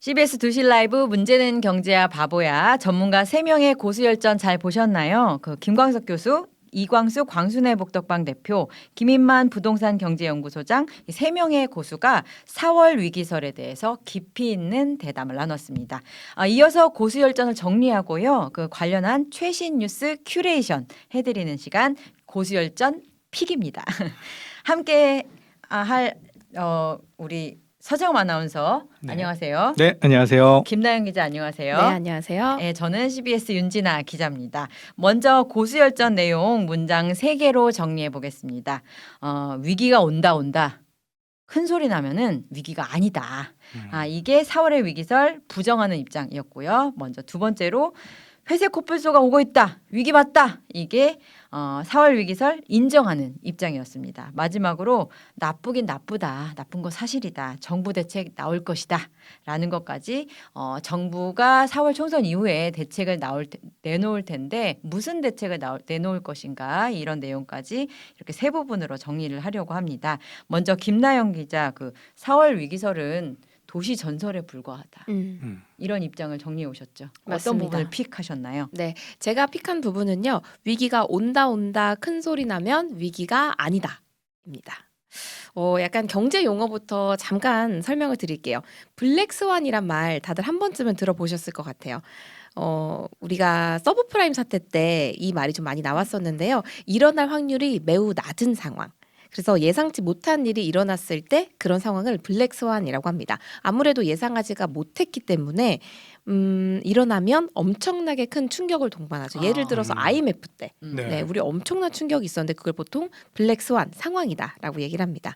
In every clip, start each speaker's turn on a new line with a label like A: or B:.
A: CBS 두실 라이브 문제는 경제야 바보야 전문가 3명의 고수열전 잘 보셨나요? 김광석 교수, 이광수 광순회 복덕방 대표, 김인만 부동산 경제연구소장 3명의 고수가 4월 위기설에 대해서 깊이 있는 대담을 나눴습니다. 이어서 고수열전을 정리하고요. 관련한 최신 뉴스 큐레이션 해드리는 시간 고수열전 픽입니다. 함께 할 우리 서정 아나운서 안녕하세요.
B: 네, 안녕하세요.
A: 김나영 기자 안녕하세요.
C: 네, 안녕하세요.
A: 네, 저는 CBS 윤진아 기자입니다. 먼저 고수열전 내용 문장 3개로 정리해 보겠습니다. 위기가 온다. 큰 소리 나면은 위기가 아니다. 이게 4월의 위기설 부정하는 입장이었고요. 먼저 두 번째로 회색 코뿔소가 오고 있다. 위기 맞다. 이게 4월 위기설 인정하는 입장이었습니다. 마지막으로 나쁘긴 나쁘다. 나쁜 거 사실이다. 정부 대책 나올 것이다. 라는 것까지 정부가 4월 총선 이후에 대책을 내놓을 텐데 무슨 대책을 내놓을 것인가 이런 내용까지 이렇게 세 부분으로 정리를 하려고 합니다. 먼저 김나영 기자 4월 위기설은 도시 전설에 불과하다. 이런 입장을 정리해 오셨죠.
C: 맞습니다.
A: 어떤 부분을 픽하셨나요?
C: 네, 제가 픽한 부분은요. 위기가 온다 큰 소리 나면 위기가 아니다입니다. 약간 경제 용어부터 잠깐 설명을 드릴게요. 블랙스완이란 말 다들 한 번쯤은 들어보셨을 것 같아요. 우리가 서브프라임 사태 때 이 말이 좀 많이 나왔었는데요. 일어날 확률이 매우 낮은 상황. 그래서 예상치 못한 일이 일어났을 때 그런 상황을 블랙스완이라고 합니다. 아무래도 예상하지가 못했기 때문에 일어나면 엄청나게 큰 충격을 동반하죠. 예를 들어서 IMF 때 네, 우리 엄청난 충격이 있었는데 그걸 보통 블랙스완 상황이다라고 얘기를 합니다.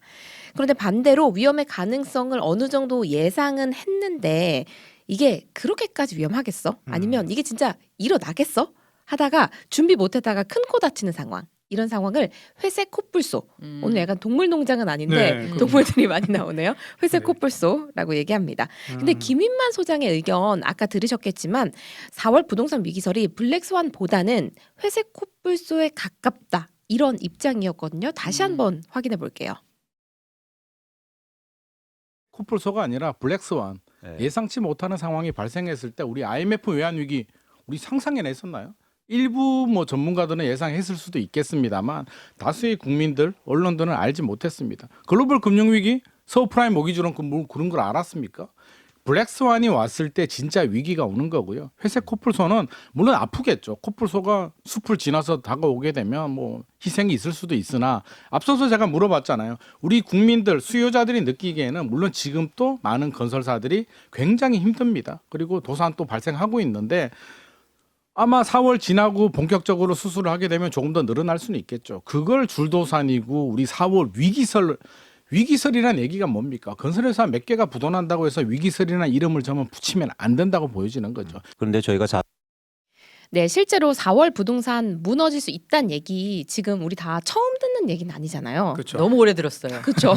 C: 그런데 반대로 위험의 가능성을 어느 정도 예상은 했는데 이게 그렇게까지 위험하겠어? 아니면 이게 진짜 일어나겠어? 하다가 준비 못했다가 큰 코 다치는 상황. 이런 상황을 회색 코뿔소. 오늘 약간 동물농장은 아닌데 동물들이 많이 나오네요. 회색 코뿔소라고 얘기합니다. 근데 김인만 소장의 의견 아까 들으셨겠지만 4월 부동산 위기설이 블랙스완보다는 회색 코뿔소에 가깝다. 이런 입장이었거든요. 다시 한번 확인해 볼게요.
B: 코뿔소가 아니라 블랙스완. 예상치 못하는 상황이 발생했을 때 우리 IMF 외환 위기 우리 상상해냈었나요? 일부 전문가들은 예상했을 수도 있겠습니다만 다수의 국민들, 언론들은 알지 못했습니다. 글로벌 금융위기, 서브프라임 모기지론 그런 걸 알았습니까? 블랙스완이 왔을 때 진짜 위기가 오는 거고요. 회색 코뿔소는 물론 아프겠죠. 코뿔소가 숲을 지나서 다가오게 되면 희생이 있을 수도 있으나 앞서서 제가 물어봤잖아요. 우리 국민들, 수요자들이 느끼기에는 물론 지금 또 많은 건설사들이 굉장히 힘듭니다. 그리고 도산 또 발생하고 있는데 아마 4월 지나고 본격적으로 수술을 하게 되면 조금 더 늘어날 수는 있겠죠. 그걸 줄도산이고 우리 4월 위기설이라는 얘기가 뭡니까? 건설회사 몇 개가 부도난다고 해서 위기설이라는 이름을 저는 붙이면 안 된다고 보여지는 거죠.
D: 그런데 저희가
C: 네, 실제로 4월 부동산 무너질 수 있다는 얘기 지금 우리 다 처음 듣는 얘기는 아니잖아요.
B: 그렇죠.
A: 너무 오래 들었어요.
C: 그렇죠.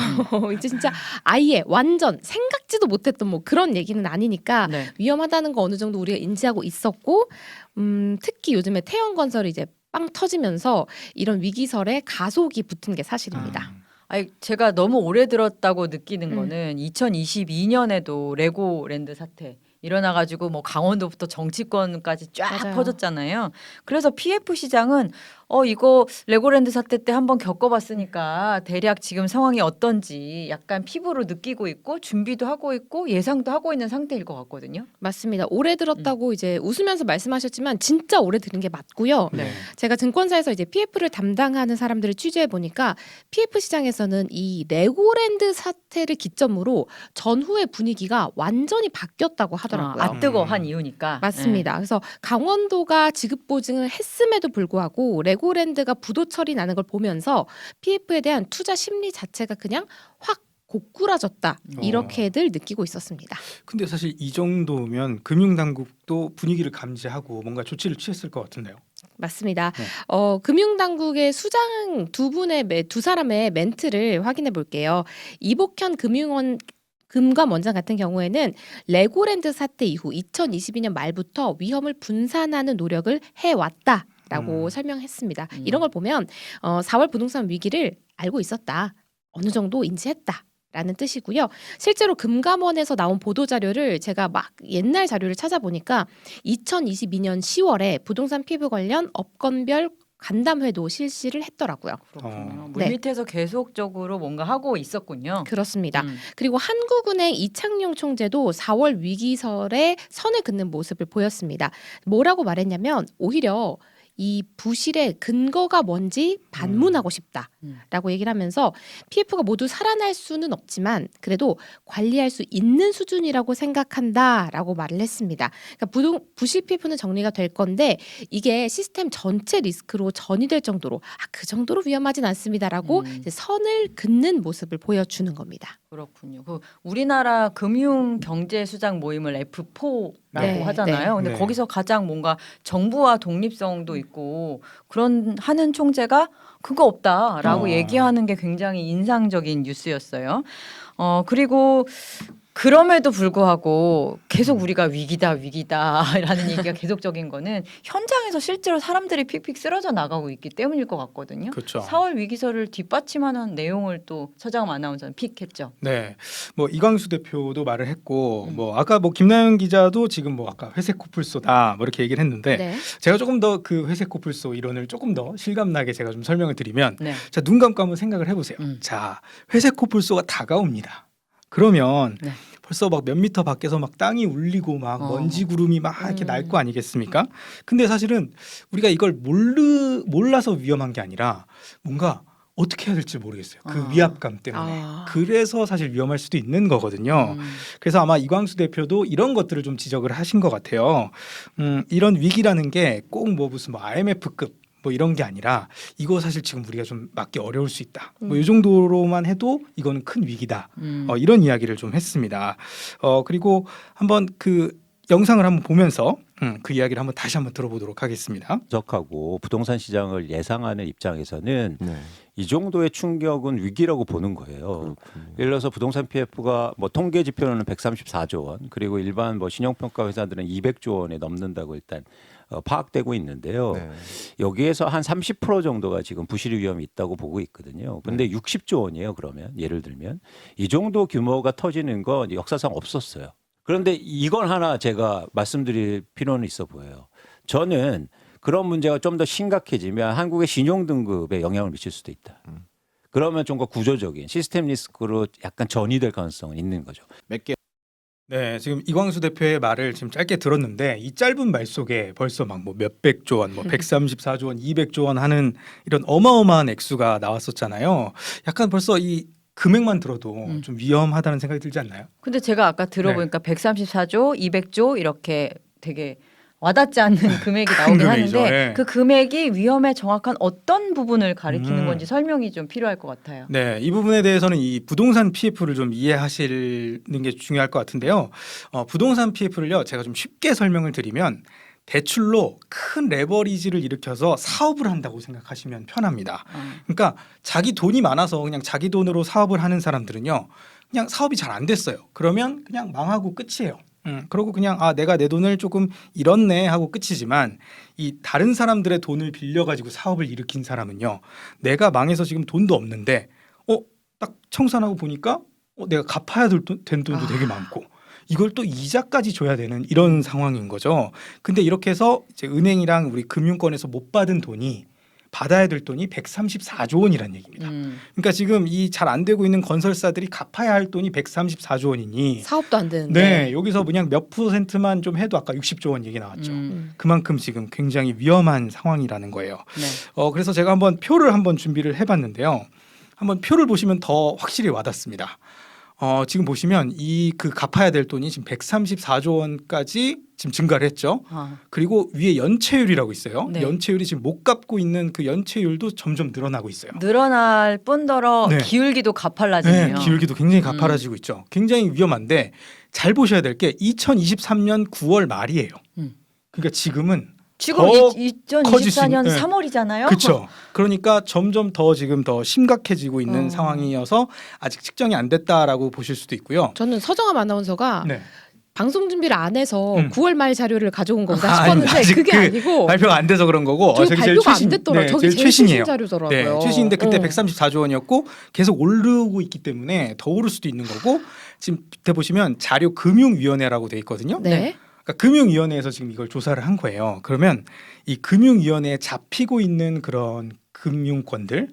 C: 이제 진짜 아예 완전 생각지도 못했던 그런 얘기는 아니니까
A: 네.
C: 위험하다는 거 어느 정도 우리가 인지하고 있었고 특히 요즘에 태형건설이 이제 빵 터지면서 이런 위기설에 가속이 붙은 게 사실입니다.
A: 제가 너무 오래 들었다고 느끼는 거는 2022년에도 레고랜드 사태 일어나가지고 강원도부터 정치권까지 쫙
C: 맞아요.
A: 퍼졌잖아요. 그래서 PF 시장은 이거 레고랜드 사태 때 한번 겪어봤으니까 대략 지금 상황이 어떤지 약간 피부로 느끼고 있고 준비도 하고 있고 예상도 하고 있는 상태일 것 같거든요.
C: 맞습니다. 오래 들었다고 이제 웃으면서 말씀하셨지만 진짜 오래 들은 게 맞고요.
A: 네.
C: 제가 증권사에서 이제 PF를 담당하는 사람들을 취재해 보니까 PF 시장에서는 이 레고랜드 사태를 기점으로 전후의 분위기가 완전히 바뀌었다고 하더라고요.
A: 뜨거한 이유니까.
C: 맞습니다. 그래서 강원도가 지급 보증을 했음에도 불구하고 레고랜드가 부도 처리 나는 걸 보면서 PF에 대한 투자 심리 자체가 그냥 확 고꾸라졌다. 이렇게들 느끼고 있었습니다.
E: 근데 사실 이 정도면 금융당국도 분위기를 감지하고 뭔가 조치를 취했을 것 같은데요.
C: 맞습니다. 금융당국의 수장 두 사람의 멘트를 확인해 볼게요. 이복현 금감원장 같은 경우에는 레고랜드 사태 이후 2022년 말부터 위험을 분산하는 노력을 해왔다라고 설명했습니다. 이런 걸 보면 4월 부동산 위기를 알고 있었다. 어느 정도 인지했다. 라는 뜻이고요. 실제로 금감원에서 나온 보도 자료를 제가 막 옛날 자료를 찾아보니까 2022년 10월에 부동산 피부 관련 업건별 간담회도 실시를 했더라고요.
A: 그렇군요.
C: 네.
A: 물밑에서 계속적으로 뭔가 하고 있었군요.
C: 그렇습니다.
A: 음.
C: 그리고 한국은행 이창용 총재도 4월 위기설에 선을 긋는 모습을 보였습니다. 뭐라고 말했냐면 오히려 이 부실의 근거가 뭔지 반문하고 싶다라고 얘기를 하면서 PF가 모두 살아날 수는 없지만 그래도 관리할 수 있는 수준이라고 생각한다라고 말을 했습니다. 그러니까 부실 PF는 정리가 될 건데 이게 시스템 전체 리스크로 전이될 정도로 그 정도로 위험하진 않습니다라고 이제 선을 긋는 모습을 보여주는 겁니다.
A: 그렇군요. 그 우리나라 금융 경제 수장 모임을 F4라고
C: 네,
A: 하잖아요. 근데
E: 네.
A: 거기서 가장 뭔가 정부와 독립성도 있고 그런 하는 총재가 그거 없다라고 얘기하는 게 굉장히 인상적인 뉴스였어요. 그리고 그럼에도 불구하고 계속 우리가 위기다라는 얘기가 계속적인 거는 현장에서 실제로 사람들이 픽픽 쓰러져 나가고 있기 때문일 것 같거든요.
E: 그렇죠.
A: 4월 위기설을 뒷받침하는 내용을 또 서장훈 아나운서는 픽했죠.
E: 네, 뭐 이광수 대표도 말을 했고, 뭐 아까 뭐 김나연 기자도 지금 뭐 아까 회색 코뿔소다 뭐 이렇게 얘기를 했는데,
C: 네.
E: 제가 조금 더 그 회색 코뿔소 이론을 조금 더 실감나게 제가 좀 설명을 드리면,
A: 네.
E: 자, 눈 감고 한번 생각을 해보세요. 자, 회색 코뿔소가 다가옵니다. 그러면
A: 네.
E: 벌써 막 몇 미터 밖에서 막 땅이 울리고 막 먼지 구름이 막 이렇게 날 거 아니겠습니까? 근데 사실은 우리가 이걸 몰라서 위험한 게 아니라 뭔가 어떻게 해야 될지 모르겠어요. 그 위압감 때문에. 그래서 사실 위험할 수도 있는 거거든요. 그래서 아마 이광수 대표도 이런 것들을 좀 지적을 하신 것 같아요. 이런 위기라는 게 꼭 뭐 무슨 뭐 IMF급 뭐 이런 게 아니라 이거 사실 지금 우리가 좀 막기 어려울 수 있다. 뭐 이 정도로만 해도 이거는 큰 위기다. 이런 이야기를 좀 했습니다. 그리고 한번 그 영상을 한번 보면서 그 이야기를 한번 다시 한번 들어보도록 하겠습니다.
D: 분석하고 부동산 시장을 예상하는 입장에서는 이 정도의 충격은 위기라고 보는 거예요. 예를 들어서 부동산 PF가 뭐 통계 지표로는 134조 원, 그리고 일반 뭐 신용평가 회사들은 200조 원에 넘는다고 일단 파악되고 있는데요.
F: 네.
D: 여기에서 한 30% 정도가 지금 부실 위험이 있다고 보고 있거든요. 근데 60조 원이에요. 그러면 예를 들면 이 정도 규모가 터지는 건 역사상 없었어요. 그런데 이건 하나 제가 말씀드릴 필요는 있어 보여요. 저는 그런 문제가 좀 더 심각해지면 한국의 신용등급에 영향을 미칠 수도 있다. 그러면 좀 더 구조적인 시스템 리스크로 약간 전이될 가능성은 있는 거죠.
B: 몇 개.
E: 네, 지금 이광수 대표의 말을 지금 짧게 들었는데 이 짧은 말 속에 벌써 막 뭐 몇백조 원, 뭐 134조 원, 200조 원 하는 이런 어마어마한 액수가 나왔었잖아요. 약간 벌써 이 금액만 들어도 좀 위험하다는 생각이 들지 않나요?
A: 근데 제가 아까 들어보니까 134조, 200조 이렇게 되게 와닿지 않는 금액이 나오긴
E: 금액이죠.
A: 하는데
E: 네.
A: 그 금액이 위험의 정확한 어떤 부분을 가리키는
E: 음.
A: 건지 설명이 좀 필요할 것 같아요.
E: 네, 이 부분에 대해서는 이 부동산 PF를 좀 이해하시는 게 중요할 것 같은데요. 부동산 PF를요, 제가 좀 쉽게 설명을 드리면 대출로 큰 레버리지를 일으켜서 사업을 한다고 생각하시면 편합니다. 그러니까 자기 돈이 많아서 그냥 자기 돈으로 사업을 하는 사람들은요, 그냥 사업이 잘 안 됐어요. 그러면 그냥 망하고 끝이에요. 그러고 그냥 내가 내 돈을 조금 잃었네 하고 끝이지만 이 다른 사람들의 돈을 빌려가지고 사업을 일으킨 사람은요, 내가 망해서 지금 돈도 없는데 딱 청산하고 보니까 내가 갚아야 된 돈도 되게 많고 이걸 또 이자까지 줘야 되는 이런 상황인 거죠. 근데 이렇게 해서 이제 은행이랑 우리 금융권에서 못 받은 돈이 받아야 될 돈이 134조 원이라는 얘기입니다. 그러니까 지금 이 잘 안 되고 있는 건설사들이 갚아야 할 돈이 134조 원이니
C: 사업도 안 되는데.
E: 네, 여기서 그냥 몇 %만 좀 해도 아까 60조 원 얘기 나왔죠. 그만큼 지금 굉장히 위험한 상황이라는 거예요.
A: 네.
E: 그래서 제가 한번 표를 한번 준비를 해봤는데요. 한번 표를 보시면 더 확실히 와닿습니다. 지금 보시면 이 그 갚아야 될 돈이 지금 134조 원까지 지금 증가를 했죠. 그리고 위에 연체율이라고 있어요.
A: 네.
E: 연체율이 지금 못 갚고 있는 그 연체율도 점점 늘어나고 있어요.
A: 늘어날 뿐더러
E: 네.
A: 기울기도 가팔라지네요.
E: 네, 기울기도 굉장히 가팔라지고 있죠. 굉장히 위험한데 잘 보셔야 될 게 2023년 9월 말이에요. 그러니까 지금은
A: 지금
E: 더
A: 2024년
E: 네.
A: 3월이잖아요.
E: 그렇죠. 그러니까 점점 더 지금 더 심각해지고 있는 상황이어서 아직 측정이 안 됐다라고 보실 수도 있고요.
C: 저는 서정함 아나운서가
E: 네.
C: 방송 준비를 안 해서
E: 음.
C: 9월 말 자료를 가져온 건가
E: 아,
C: 싶었는데
E: 아직
C: 그게 아니고
E: 발표가 안 돼서 그런 거고
C: 저기
E: 저기
C: 발표가 안 됐더라.
E: 네,
C: 저기 제일
E: 최신이에요.
C: 최신 자료더라고요.
E: 네, 최신인데 그때
C: 어.
E: 134조 원이었고 계속 오르고 있기 때문에 더 오를 수도 있는 거고 지금 밑에 보시면 자료 금융위원회라고 돼 있거든요.
C: 네.
E: 그러니까 금융위원회에서 지금 이걸 조사를 한 거예요. 그러면 이 금융위원회에 잡히고 있는 그런 금융권들만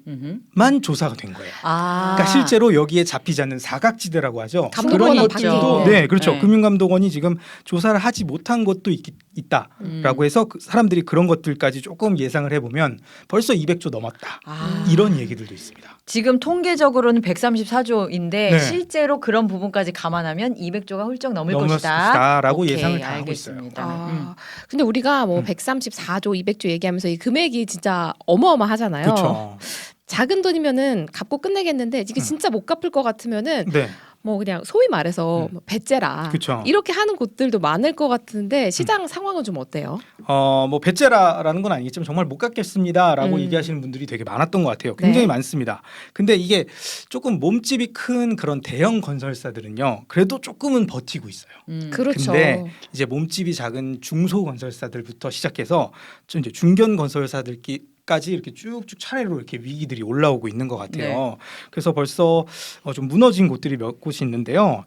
A: 음흠.
E: 조사가 된 거예요.
A: 아.
E: 그러니까 실제로 여기에 잡히지 않는 사각지대라고 하죠.
C: 감독원은
E: 그런
C: 밖에
E: 것들도
C: 있고.
E: 네, 그렇죠.
A: 네.
E: 금융감독원이 지금 조사를 하지 못한 것도 있다라고
A: 음.
E: 해서 그 사람들이 그런 것들까지 조금 예상을 해보면 벌써 200조 넘었다.
A: 아.
E: 이런 얘기들도 있습니다.
A: 지금 통계적으로는 134조인데
E: 네.
A: 실제로 그런 부분까지 감안하면 200조가 훌쩍 넘을
E: 넘을
A: 것이다.
E: 것이다라고
A: 오케이,
E: 예상을 다 하고 있어요.
A: 알겠습니다.
C: 아, 근데 우리가 뭐
E: 음.
C: 134조, 200조 얘기하면서 이 금액이 진짜 어마어마하잖아요.
E: 그렇죠.
C: 작은 돈이면은 갚고 끝내겠는데 이게 진짜 못 갚을 것 같으면은
E: 네,
C: 뭐 그냥 소위 말해서 뭐 배째라
E: 그렇죠.
C: 이렇게 하는 곳들도 많을 것 같은데 시장 상황은 좀 어때요?
E: 뭐 배째라라는 건 아니겠지만 정말 못 갚겠습니다라고
C: 음.
E: 얘기하시는 분들이 되게 많았던 것 같아요. 굉장히
C: 네.
E: 많습니다. 근데 이게 조금 몸집이 큰 그런 대형 건설사들은요, 그래도 조금은 버티고 있어요.
C: 그렇죠.
E: 근데 이제 몸집이 작은 중소 건설사들부터 시작해서 좀 이제 중견 건설사들까지 이렇게 쭉쭉 차례로 이렇게 위기들이 올라오고 있는 것 같아요.
A: 네.
E: 그래서 벌써 좀 무너진 곳들이 몇 곳이 있는데요.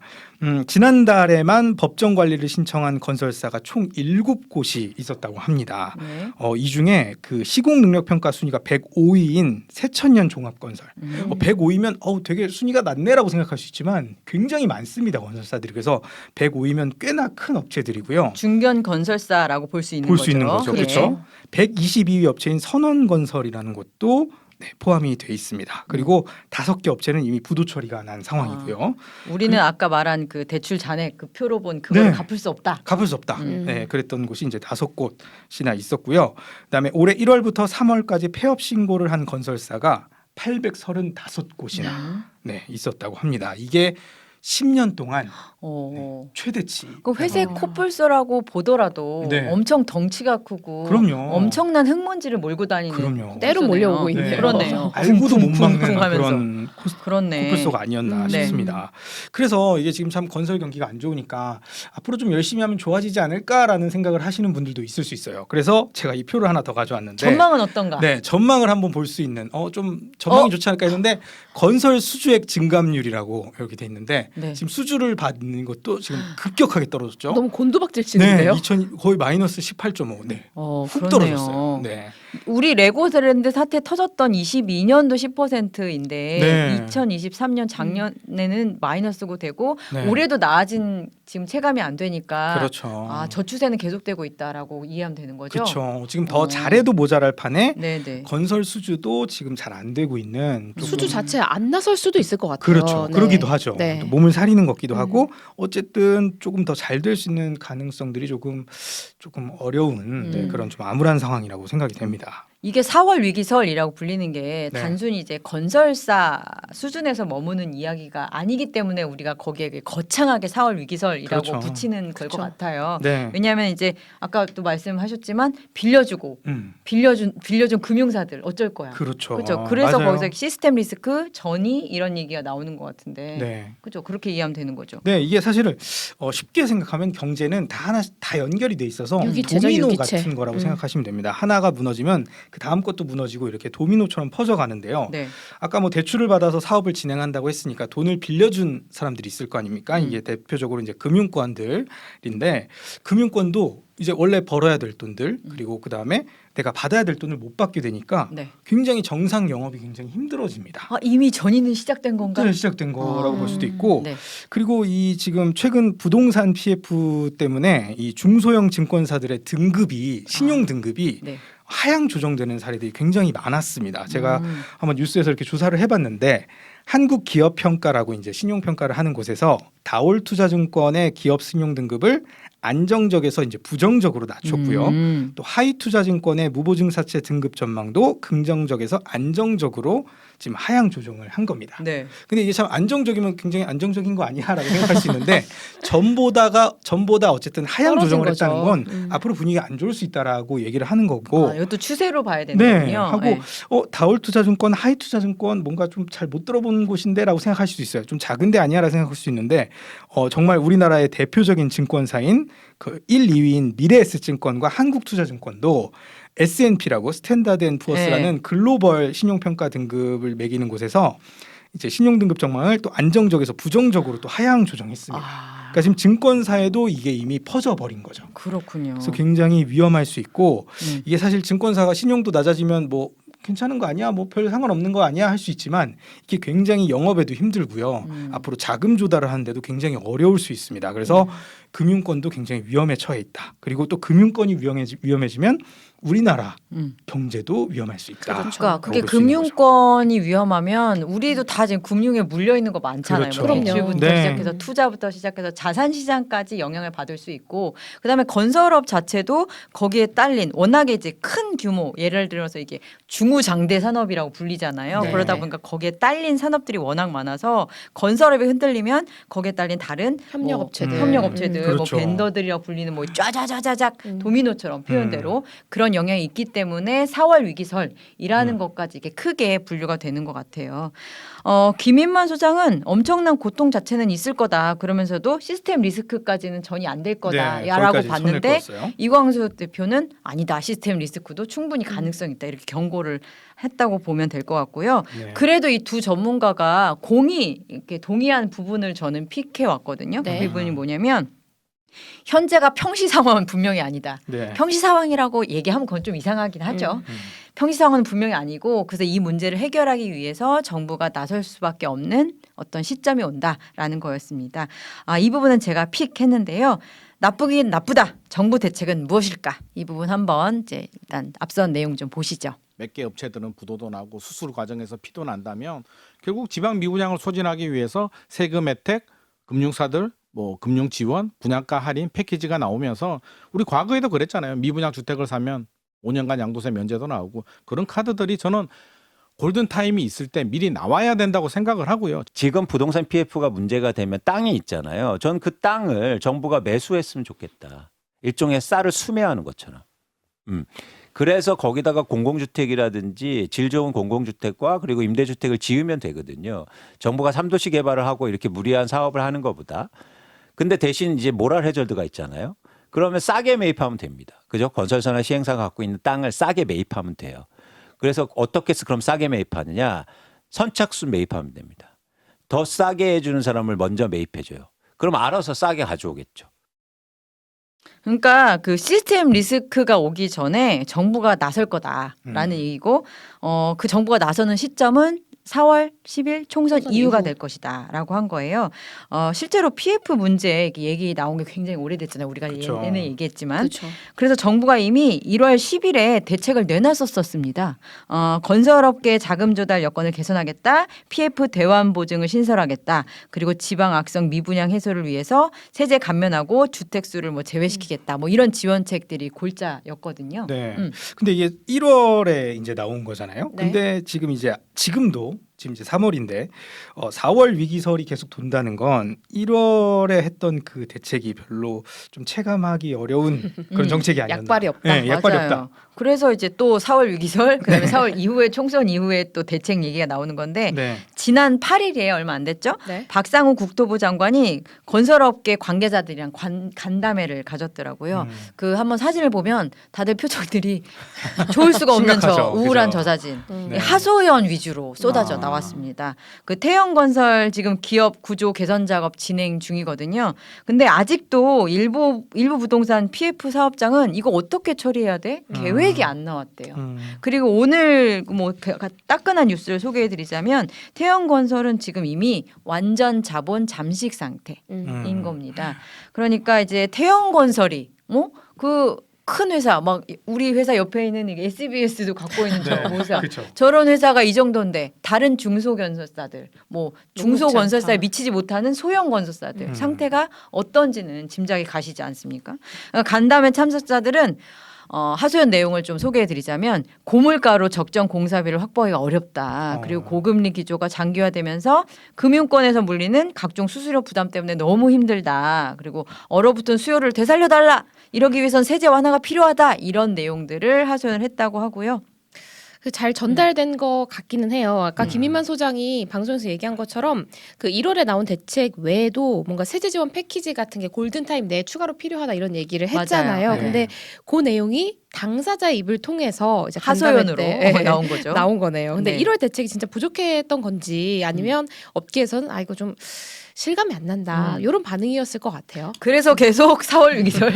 E: 지난달에만 법정 관리를 신청한 건설사가 총 7곳이 있었다고 합니다.
A: 네.
E: 이 중에 그 시공 능력 평가 순위가 105위인 새천년 종합건설. 105위면 되게 순위가 낮네라고 생각할 수 있지만 굉장히 많습니다, 건설사들이. 그래서 105위면 꽤나 큰 업체들이고요.
A: 중견 건설사라고 볼 수 있는
E: 볼
A: 거죠.
E: 수 있는 거죠.
A: 네.
E: 그렇죠. 122위 업체인 선원건설이라는 것도 포함이 돼 있습니다. 그리고 5개 업체는 이미 부도 처리가 난 상황이고요.
A: 우리는 아까 말한 그 대출 잔액 그 표로 본 그거를
E: 네.
A: 갚을 수 없다.
E: 갚을 수 없다.
A: 음.
E: 네, 그랬던 곳이 이제 5곳이나 있었고요. 그다음에 올해 1월부터 3월까지 폐업 신고를 한 건설사가 835곳이나
A: 음.
E: 있었다고 합니다. 이게 10년 동안
A: 어.
E: 최대치.
A: 그 회색
C: 어.
A: 코뿔소라고 보더라도
E: 네.
A: 엄청 덩치가 크고
E: 그럼요.
A: 엄청난 흙먼지를 몰고 다니는
E: 그럼요.
C: 때로 몰려오고 있네요.
E: 네.
A: 그러네요.
E: 알고도 못 막는
A: 쿵쿵쿵 하면서.
E: 그런
A: 그렇네.
E: 코뿔소가 아니었나
A: 네.
E: 싶습니다. 그래서 이게 지금 참 건설 경기가 안 좋으니까 앞으로 좀 열심히 하면 좋아지지 않을까라는 생각을 하시는 분들도 있을 수 있어요. 그래서 제가 이 표를 하나 더 가져왔는데
A: 전망은 어떤가?
E: 네, 전망을 한번 볼 수 있는 좀 전망이 좋지 않을까 했는데 건설 수주액 증감률이라고 이렇게 돼 있는데
A: 네.
E: 지금 수주를 받는 것도 지금 급격하게 떨어졌죠.
C: 너무 곤두박질
E: 네,
C: 치는데요.
E: 2000 거의 마이너스 18.5. 네. 훅
A: 그렇네요.
E: 떨어졌어요. 네.
A: 우리 레고랜드 사태 터졌던 22년도 10%인데
E: 네.
A: 2023년 작년에는 마이너스고 되고
E: 네.
A: 올해도 나아진 지금 체감이 안 되니까
E: 그렇죠.
A: 저 추세는 계속되고 있다라고 이해하면 되는 거죠.
E: 그렇죠. 지금 더 잘해도 모자랄 판에
A: 네네.
E: 건설 수주도 지금 잘 안 되고 있는 조금-
C: 수주 자체 안 나설 수도 있을 것 같아요.
E: 그렇죠.
C: 네.
E: 그러기도 하죠.
C: 네.
E: 또 몸을 사리는 것 같기도 하고 어쨌든 조금 더 잘 될 수 있는 가능성들이 조금 어려운 그런 좀 암울한 상황이라고 생각이 됩니다.
A: 이게 4월 위기설이라고 불리는 게
E: 네.
A: 단순히 이제 건설사 수준에서 머무는 이야기가 아니기 때문에 우리가 거기에 거창하게 4월 위기설이라고
E: 그렇죠.
A: 붙이는 걸 것
C: 그렇죠.
A: 같아요.
E: 네.
A: 왜냐하면 이제 아까 또 말씀하셨지만 빌려주고
E: 음,
A: 빌려준 금융사들 어쩔 거야.
E: 그렇죠.
A: 그렇죠. 그래서
E: 맞아요.
A: 거기서 시스템 리스크 전이 이런 얘기가 나오는 것 같은데,
E: 네.
A: 그렇죠. 그렇게 이해하면 되는 거죠.
E: 네, 이게 사실은 쉽게 생각하면 경제는 다 연결이 돼 있어서
C: 유기체죠,
E: 도미노
C: 유기체.
E: 같은 거라고 생각하시면 됩니다. 하나가 무너지면 그 다음 것도 무너지고 이렇게 도미노처럼 퍼져가는데요.
A: 네.
E: 아까 뭐 대출을 받아서 사업을 진행한다고 했으니까 돈을 빌려준 사람들이 있을 거 아닙니까? 이게 대표적으로 이제 금융권들인데 금융권도 이제 원래 벌어야 될 돈들 그리고 그 다음에 내가 받아야 될 돈을 못 받게 되니까
A: 네.
E: 굉장히 정상 영업이 굉장히 힘들어집니다.
A: 이미 전이는 시작된 건가?
E: 네, 시작된 거라고 볼 수도 있고
A: 네.
E: 그리고 이 지금 최근 부동산 PF 때문에 이 중소형 증권사들의 등급이 신용 등급이
A: 네.
E: 하향 조정되는 사례들이 굉장히 많았습니다. 제가 한번 뉴스에서 이렇게 조사를 해봤는데 한국기업평가라고 이제 신용평가를 하는 곳에서 다올투자증권의 기업 신용 등급을 안정적에서 이제 부정적으로 낮췄고요. 또 하이투자증권의 무보증사채 등급 전망도 긍정적에서 안정적으로 지금 하향 조정을 한 겁니다.
A: 네.
E: 근데 이게 참 안정적이면 굉장히 안정적인 거 아니야라고 생각할 수 있는데 전보다 어쨌든 하향
C: 떨어진
E: 조정을
C: 거죠.
E: 했다는 건 앞으로 분위기가 안 좋을 수 있다라고 얘기를 하는 거고
A: 이것도 추세로 봐야
E: 네,
A: 되는군요.
E: 하고 다올투자증권, 하이투자증권 뭔가 좀 잘 못 들어본 작은 곳인데라고 생각할 수도 있어요. 좀 작은데 아니야라고 생각할 수 있는데 정말 우리나라의 대표적인 증권사인 그 1, 2위인 미래에셋증권과 한국투자증권도 S&P라고 스탠다드앤푸어스라는
A: 네.
E: 글로벌 신용평가 등급을 매기는 곳에서 이제 신용등급 전망을 또 안정적에서 부정적으로 또 하향 조정했습니다. 그러니까 지금 증권사에도 이게 이미 퍼져버린 거죠.
A: 그렇군요.
E: 그래서 굉장히 위험할 수 있고
A: 음.
E: 이게 사실 증권사가 신용도 낮아지면 뭐 괜찮은 거 아니야, 뭐 별 상관없는 거 아니야 할 수 있지만 이게 굉장히 영업에도 힘들고요. 앞으로 자금 조달을 하는데도 굉장히 어려울 수 있습니다. 그래서 금융권도 굉장히 위험에 처해 있다. 그리고 또 금융권이 위험해지면 우리나라 경제도 위험할 수 있다.
A: 그러니까 그게
E: 라고 볼수 있는 거죠.
A: 금융권이 위험하면 우리도 다 지금 금융에 물려 있는 거 많잖아요.
E: 그렇죠.
A: 뭐
C: 그럼요.
A: 대출부터
E: 네.
A: 시작해서 투자부터 시작해서 자산 시장까지 영향을 받을 수 있고, 그다음에 건설업 자체도 거기에 딸린 워낙에 이제 큰 규모, 예를 들어서 이게 중후장대 산업이라고 불리잖아요.
E: 네.
A: 그러다 보니까 거기에 딸린 산업들이 워낙 많아서 건설업이 흔들리면 거기에 딸린 다른
C: 협력업체들.
A: 협력업체들,
E: 그렇죠.
A: 뭐 벤더들이라고 불리는 뭐 짜자자자작 도미노처럼 표현대로 그런 영향이 있기 때문에 4월 위기설이라는 것까지 이게 크게 분류가 되는 것 같아요. 김인만 소장은 엄청난 고통 자체는 있을 거다. 그러면서도 시스템 리스크까지는 전혀 안 될 거다라고
E: 거기까지 손을
A: 봤는데
E: 그었어요.
A: 이광수 대표는 아니다. 시스템 리스크도 충분히 가능성이 있다. 이렇게 경고를 했다고 보면 될 것 같고요.
E: 네.
A: 그래도 이 두 전문가가 이렇게 동의한 부분을 저는 픽해 왔거든요.
C: 네.
A: 그 부분이 뭐냐면 현재가 평시 상황은 분명히 아니다.
E: 네.
A: 평시 상황이라고 얘기하면 그건 좀 이상하긴 하죠. 평시 상황은 분명히 아니고 그래서 이 문제를 해결하기 위해서 정부가 나설 수밖에 없는 어떤 시점이 온다라는 거였습니다. 이 부분은 제가 픽했는데요. 나쁘긴 나쁘다. 정부 대책은 무엇일까? 이 부분 한번 이제 일단 앞선 내용 좀 보시죠.
B: 몇 개 업체들은 부도도 나고 수술 과정에서 피도 난다면 결국 지방 미분양을 소진하기 위해서 세금 혜택, 금융사들 뭐 금융 지원, 분양가 할인 패키지가 나오면서 우리 과거에도 그랬잖아요. 미분양 주택을 사면 5년간 양도세 면제도 나오고 그런 카드들이 저는 골든 타임이 있을 때 미리 나와야 된다고 생각을 하고요.
D: 지금 부동산 PF가 문제가 되면 땅이 있잖아요. 전 그 땅을 정부가 매수했으면 좋겠다. 일종의 쌀을 수매하는 것처럼. 그래서 거기다가 공공주택이라든지 질 좋은 공공주택과 그리고 임대주택을 지으면 되거든요. 정부가 3도시 개발을 하고 이렇게 무리한 사업을 하는 것보다. 근데 대신 이제 모랄 해저드가 있잖아요. 그러면 싸게 매입하면 됩니다. 그죠? 건설사나 시행사가 갖고 있는 땅을 싸게 매입하면 돼요. 그래서 어떻게 해서 그럼 싸게 매입하느냐? 선착순 매입하면 됩니다. 더 싸게 해주는 사람을 먼저 매입해줘요. 그럼 알아서 싸게 가져오겠죠.
A: 그러니까 그 시스템 리스크가 오기 전에 정부가 나설 거다라는 얘기고 그 정부가 나서는 시점은 4월 10일 총선 이후가
C: 이후.
A: 될 것이다라고 한 거예요. 실제로 PF 문제 얘기 나온 게 굉장히 오래됐잖아요. 우리가
E: 그쵸.
A: 예전에 얘기했지만
C: 그렇죠.
A: 그래서 정부가 이미 1월 10일에 대책을 내놨었습니다. 건설업계 자금 조달 여건을 개선하겠다. PF 대환 보증을 신설하겠다. 그리고 지방 악성 미분양 해소를 위해서 세제 감면하고 주택 수를 뭐 제외시키겠다. 뭐 이런 지원책들이 골자였거든요.
E: 네.
A: 음.
E: 근데 이게 1월에 이제 나온 거잖아요.
C: 네.
E: 근데 지금 이제 3월인데 4월 위기설이 계속 돈다는 건 1월에 했던 그 대책이 별로 좀 체감하기 어려운 그런 정책이 아니었나.
C: 약발이 없다.
E: 네, 약발이
A: 맞아요.
E: 없다.
A: 그래서 이제 또 4월 위기설, 그다음에 4월 이후에 총선 이후에 또 대책 얘기가 나오는 건데
E: 네.
A: 지난 8일이에요. 얼마 안 됐죠?
C: 네.
A: 박상우 국토부 장관이 건설업계 관계자들이랑 간담회를 가졌더라고요. 그 한번 사진을 보면 다들 표정들이 좋을 수가 없는
E: 심각하죠.
A: 우울한
E: 그죠?
A: 저 사진.
E: 네.
A: 하소연 위주로 쏟아져
E: 아.
A: 나왔습니다. 그 태영건설 지금 기업 구조 개선 작업 진행 중이거든요. 근데 아직도 일부 부동산 PF 사업장은 이거 어떻게 처리해야 돼? 계획이 안 나왔대요. 그리고 오늘 뭐 따끈한 뉴스를 소개해드리자면 태영건설은 지금 이미 완전 자본 잠식 상태인 겁니다. 그러니까 이제 태영건설이 그 큰 회사 막 우리 회사 옆에 있는 SBS도 갖고 있는 저 회사
E: 그렇죠.
A: 저런 회사가 이 정도인데 다른 중소건설사들 뭐 중소건설사에
C: 않다.
A: 미치지 못하는 소형건설사들
E: 음.
A: 상태가 어떤지는 짐작이 가시지 않습니까? 간담회 참석자들은 하소연 내용을 좀 소개해드리자면 고물가로 적정 공사비를 확보하기가 어렵다. 그리고 고금리 기조가 장기화되면서 금융권에서 물리는 각종 수수료 부담 때문에 너무 힘들다. 그리고 얼어붙은 수요를 되살려달라. 이러기 위해선 세제 완화가 필요하다. 이런 내용들을 하소연을 했다고 하고요.
C: 잘 전달된 것 같기는 해요. 아까
E: 음.
C: 김인만 소장이 방송에서 얘기한 것처럼 그 1월에 나온 대책 외에도 뭔가 세제 지원 패키지 같은 게 골든타임 내에 추가로 필요하다 이런 얘기를 했잖아요.
A: 맞아요.
C: 근데 그 내용이 당사자의 입을 통해서 이제
A: 하소연으로
C: 간담회 때
A: 나온 거죠.
C: 나온 거네요. 근데
A: 네.
C: 1월 대책이 진짜 부족했던 건지 아니면 업계에서는 아 이거 좀 실감이 안 난다 이런 반응이었을 것 같아요.
A: 그래서 계속 4월 위기설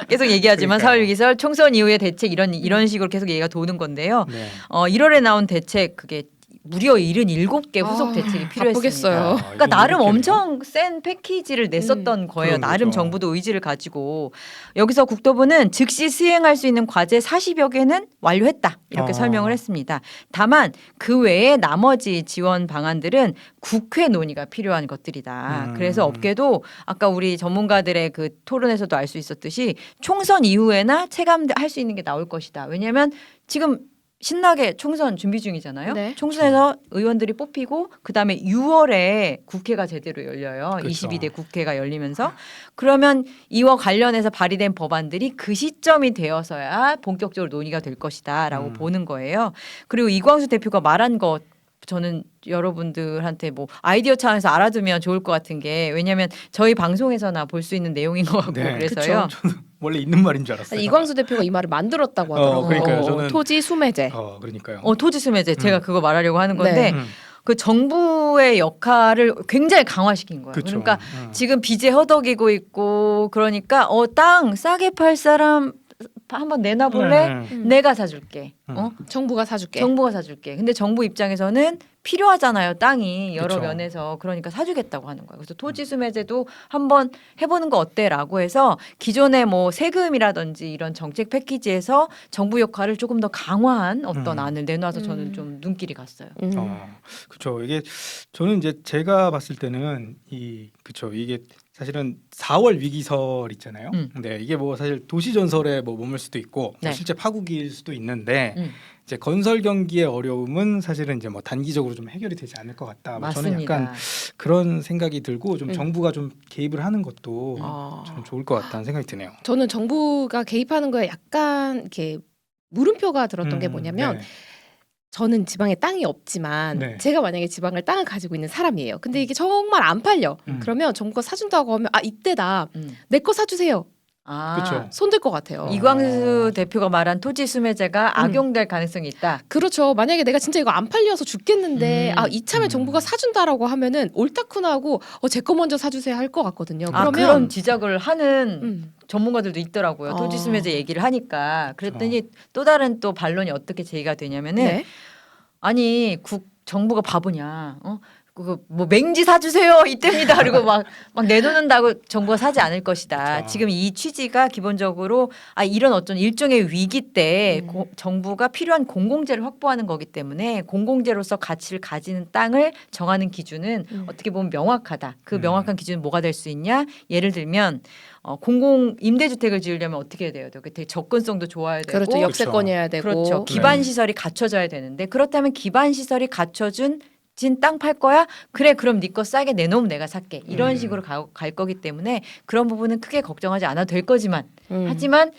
A: 계속 얘기하지만
E: 그러니까요.
A: 4월 위기설 총선 이후의 대책 이런 식으로 계속 얘기가 도는 건데요.
E: 네.
A: 1월에 나온 대책 그게 무려 77개 후속
C: 아,
A: 대책이 필요했습니다.
C: 바쁘겠어요.
A: 그러니까 나름 엄청 센 패키지를 냈었던 거예요.
E: 그런
A: 나름
E: 거죠.
A: 정부도 의지를 가지고 여기서 국토부는 즉시 수행할 수 있는 과제 40여 개는 완료했다 이렇게 설명을 했습니다. 다만 그 외에 나머지 지원 방안들은 국회 논의가 필요한 것들이다. 그래서 업계도 아까 우리 전문가들의 그 토론에서도 알 수 있었듯이 총선 이후에나 체감할 수 있는 게 나올 것이다. 왜냐하면 지금 신나게 총선 준비 중이잖아요.
C: 네.
A: 총선에서 의원들이 뽑히고 그다음에 6월에 국회가 제대로 열려요.
E: 그렇죠.
A: 22대 국회가 열리면서 그러면 이와 관련해서 발의된 법안들이 그 시점이 되어서야 본격적으로 논의가 될 것이다라고 보는 거예요. 그리고 이광수 대표가 말한 것 저는 여러분들한테 뭐 아이디어 차원에서 알아두면 좋을 것 같은 게 왜냐하면 저희 방송에서나 볼 수 있는 내용인 것 같고
E: 네.
A: 그래서요.
E: 저는 원래 있는 말인 줄 알았어요.
C: 이광수 대표가 이 말을 만들었다고 하더라고요.
E: 그러니까요. 저는-
C: 토지 수매제.
E: 그러니까요.
A: 토지수매제 제가 그거 말하려고 하는 건데
C: 네.
A: 그 정부의 역할을 굉장히 강화시킨 거예요.
E: 그쵸.
A: 그러니까 지금 빚에 허덕이고 있고 그러니까 땅 싸게 팔 사람 한번 내놔볼래? 내가 사줄게.
C: 정부가 사줄게.
A: 정부가 사줄게. 근데 정부 입장에서는 필요하잖아요. 땅이 여러
E: 그쵸.
A: 면에서 그러니까 사주겠다고 하는 거예요. 그래서 토지수매제도 한번 해보는 거 어때라고 해서 기존의 뭐 세금이라든지 이런 정책 패키지에서 정부 역할을 조금 더 강화한 어떤 안을 내놔서 저는 좀 눈길이 갔어요.
E: 그렇죠. 이게 저는 이제 제가 봤을 때는 그렇죠. 이게 사실은 4월 위기설 있잖아요. 네, 이게 뭐 사실 도시 전설에 뭐 머물 수도 있고 뭐
A: 네.
E: 실제 파국일 수도 있는데
A: 음.
E: 이제 건설 경기의 어려움은 사실은 이제 뭐 단기적으로 좀 해결이 되지 않을 것 같다. 뭐 저는
A: 맞습니다.
E: 약간 그런 생각이 들고 좀 정부가 좀 개입을 하는 것도
C: 아.
E: 참 좋을 것 같다는 생각이 드네요.
C: 저는 정부가 개입하는 거에 약간 이렇게 물음표가 들었던 게 뭐냐면
E: 네.
C: 저는 지방에 땅이 없지만
E: 네.
C: 제가 만약에 지방을 땅을 가지고 있는 사람이에요. 근데 이게 정말 안 팔려. 그러면 정부가 사준다고 하면 이때다. 내 거 사주세요.
E: 그쵸.
C: 손들 것 같아요.
A: 이광수 대표가 말한 토지 수매제가 악용될 가능성이 있다.
C: 그렇죠. 만약에 내가 진짜 이거 안 팔려서 죽겠는데 이참에 정부가 사준다라고 하면은 옳다쿠나 하고 제 거 먼저 사주세요 할 것 같거든요.
A: 그런
C: 그러면
A: 지적을 하는
C: 음.
A: 전문가들도 있더라고요.
C: 아.
A: 토지 수매제 얘기를 하니까 그랬더니 또 다른 또 반론이 어떻게 제기가 되냐면은
C: 네.
A: 아니 정부가 바보냐? 그거 뭐 맹지 사주세요 이때입니다. 그리고 막 내놓는다고 정부가 사지 않을 것이다.
E: 그렇죠.
A: 지금 이 취지가 기본적으로 이런 어떤 일종의 위기 때 정부가 필요한 공공재를 확보하는 거기 때문에 공공재로서 가치를 가지는 땅을 정하는 기준은 어떻게 보면 명확하다. 그 명확한 기준은 뭐가 될 수 있냐? 예를 들면 공공 임대주택을 지으려면 어떻게 해야 돼요? 되게 접근성도 좋아야 되고
C: 그렇죠. 역세권이어야 되고.
A: 그렇죠. 기반 시설이 갖춰져야 되는데 그렇다면 기반 시설이 갖춰준 땅 팔 거야? 그래 그럼 네 거 싸게 내놓으면 내가 살게. 이런 식으로 갈 거기 때문에 그런 부분은 크게 걱정하지 않아도 될 거지만 하지만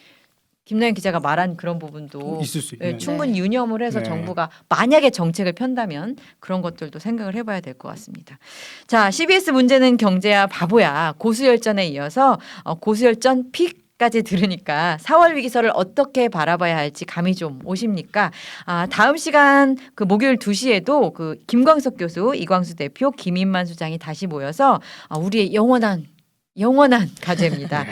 A: 김나연 기자가 말한 그런 부분도
E: 있을 수 있는.
A: 충분히 유념을 해서
E: 네.
A: 정부가 만약에 정책을 편다면 그런 것들도 생각을 해봐야 될 것 같습니다. 자, CBS 문제는 경제야 바보야 고수열전에 이어서 고수열전 픽까지 들으니까 4월 위기설을 어떻게 바라봐야 할지 감이 좀 오십니까? 다음 시간 그 목요일 2시에도 그 김광석 교수, 이광수 대표, 김인만 수장이 다시 모여서 우리의 영원한 과제입니다.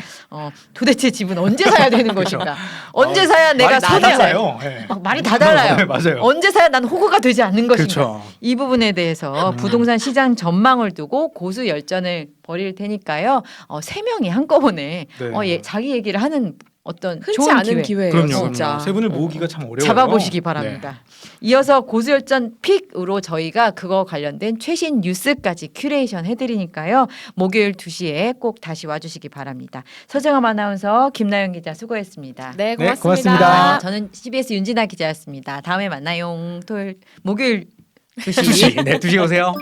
A: 도대체 집은 언제 사야 되는 것인가? 언제 사야 내가
E: 말이 다
A: 손해가
E: 달라요. 네.
A: 말이 다 달라요.
E: 네, 맞아요.
A: 언제 사야 난 호구가 되지 않는 것인가?
E: 그렇죠.
A: 이 부분에 대해서 부동산 시장 전망을 두고 고수 열전을 벌일 테니까요. 세 명이 한꺼번에
E: 네.
A: 자기 얘기를 하는 어떤
C: 흔치
A: 좋은
C: 않은 기회예요.
E: 그럼요.
C: 진짜.
E: 그럼요. 세 분을 모으기가 참 어려워요.
A: 잡아보시기 바랍니다. 이어서 고수열전 픽으로 저희가 그거 관련된 최신 뉴스까지 큐레이션 해드리니까요. 목요일 2시에 꼭 다시 와주시기 바랍니다. 서정암 아나운서, 김나연 기자 수고했습니다.
C: 네,
E: 네,
C: 고맙습니다.
E: 고맙습니다.
A: 저는 CBS 윤진아 기자였습니다. 다음에 만나요. 목요일 2시.
E: 2시. 네, 2시 오세요.